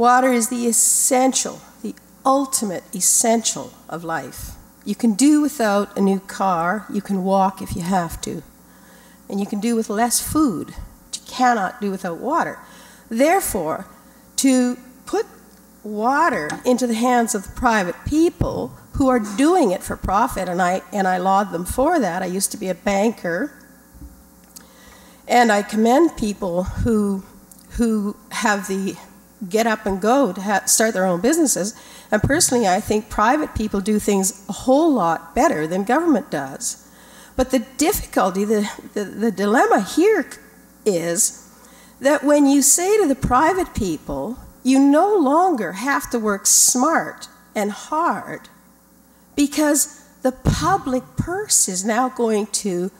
Water is the essential, the ultimate essential of life. You can do without a new car, you can walk if you have to. And you can do with less food, but you cannot do without water. Therefore, to put water into the hands of the private people who are doing it for profit, and I laud them for that. I used to be a banker, and I commend people who have the get up and go to start their own businesses. And personally, I think private people do things a whole lot better than government does. But the difficulty, the dilemma here is that when you say to the private people, you no longer have to work smart and hard because the public purse is now going to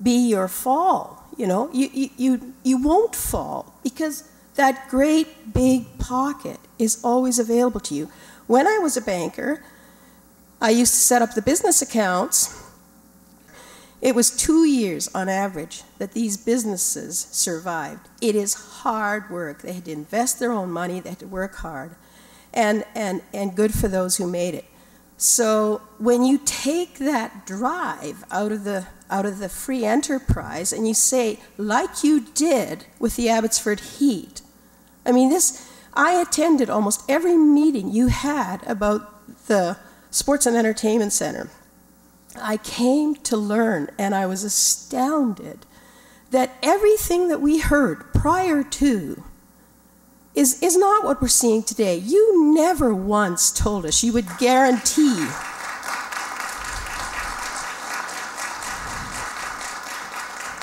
be your fall. You know, you won't fall because that great big pocket is always available to you. When I was a banker, I used to set up the business accounts. It was 2 years on average that these businesses survived. It is hard work. They had to invest their own money, they had to work hard, and good for those who made it. So when you take that drive out of the free enterprise and you say, like you did with the Abbotsford Heat, I mean, I attended almost every meeting you had about the Sports and Entertainment Center. I came to learn, and I was astounded that everything that we heard prior to is not what we're seeing today. You never once told us you would guarantee.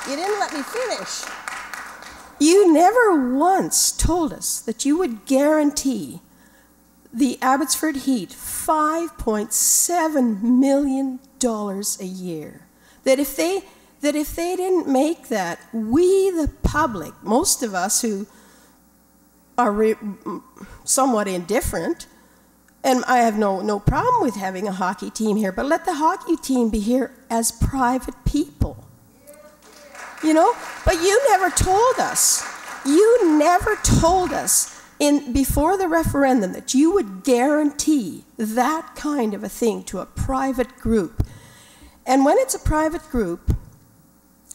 You didn't let me finish. You never once told us that you would guarantee the Abbotsford Heat $5.7 million a year. That if they didn't make that, we, the public, most of us who are somewhat indifferent, and I have no problem with having a hockey team here, but let the hockey team be here as private people. You know, but you never told us. You never told us before the referendum that you would guarantee that kind of a thing to a private group. And when it's a private group,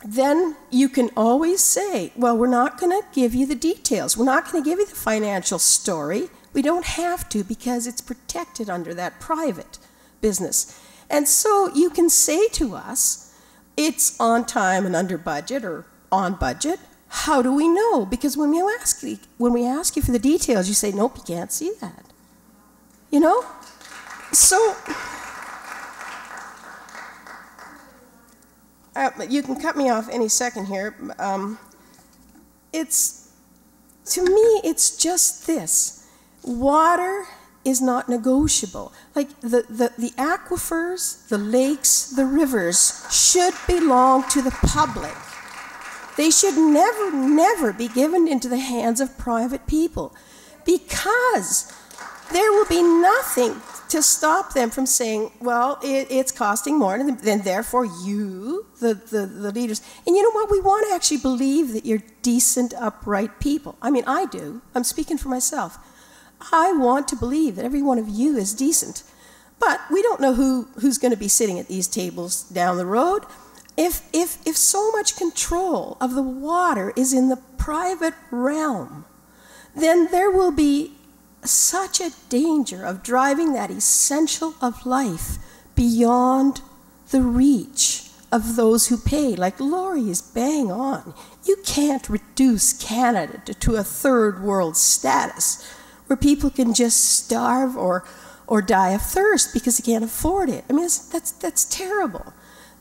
then you can always say, well, we're not going to give you the details. We're not going to give you the financial story. We don't have to because it's protected under that private business. And so you can say to us, it's on time and under budget or on budget. How do we know? Because when we ask you for the details, you say, nope, you can't see that. You know? So you can cut me off any second here. To me, it's just this. Water is not negotiable. Like the aquifers, the lakes, the rivers should belong to the public. They should never be given into the hands of private people because there will be nothing to stop them from saying, well, it's costing more, and then therefore you, the leaders. And you know what? We want to actually believe that you're decent, upright people. I mean, I do. I'm speaking for myself. I want to believe that every one of you is decent. But we don't know who's going to be sitting at these tables down the road. If so much control of the water is in the private realm, then there will be such a danger of driving that essential of life beyond the reach of those who pay. Like Laurie is bang on. You can't reduce Canada to a third world status where people can just starve or die of thirst because they can't afford it. I mean, that's terrible.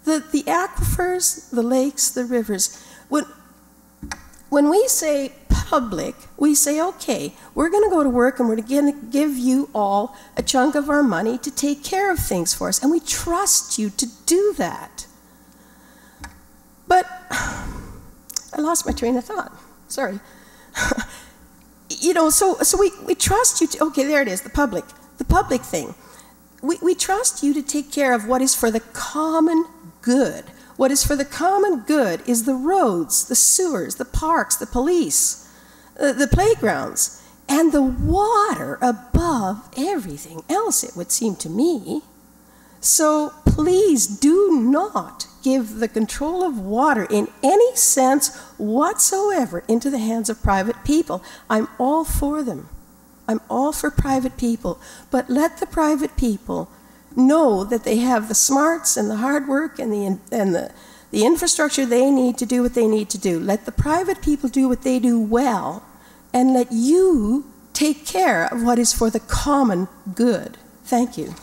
The aquifers, the lakes, the rivers. When we say public, we say, okay, we're going to go to work and we're going to give you all a chunk of our money to take care of things for us, and we trust you to do that. But I lost my train of thought. Sorry. You know, so we trust you to, okay, there it is, the public thing. We trust you to take care of what is for the common good. What is for the common good is the roads, the sewers, the parks, the police, the playgrounds. and the water above everything else, it would seem to me. So please do not give the control of water in any sense whatsoever into the hands of private people. I'm all for them. I'm all for private people, but let the private people know that they have the smarts and the hard work and the infrastructure they need to do what they need to do. Let the private people do what they do well, and let you take care of what is for the common good. Thank you.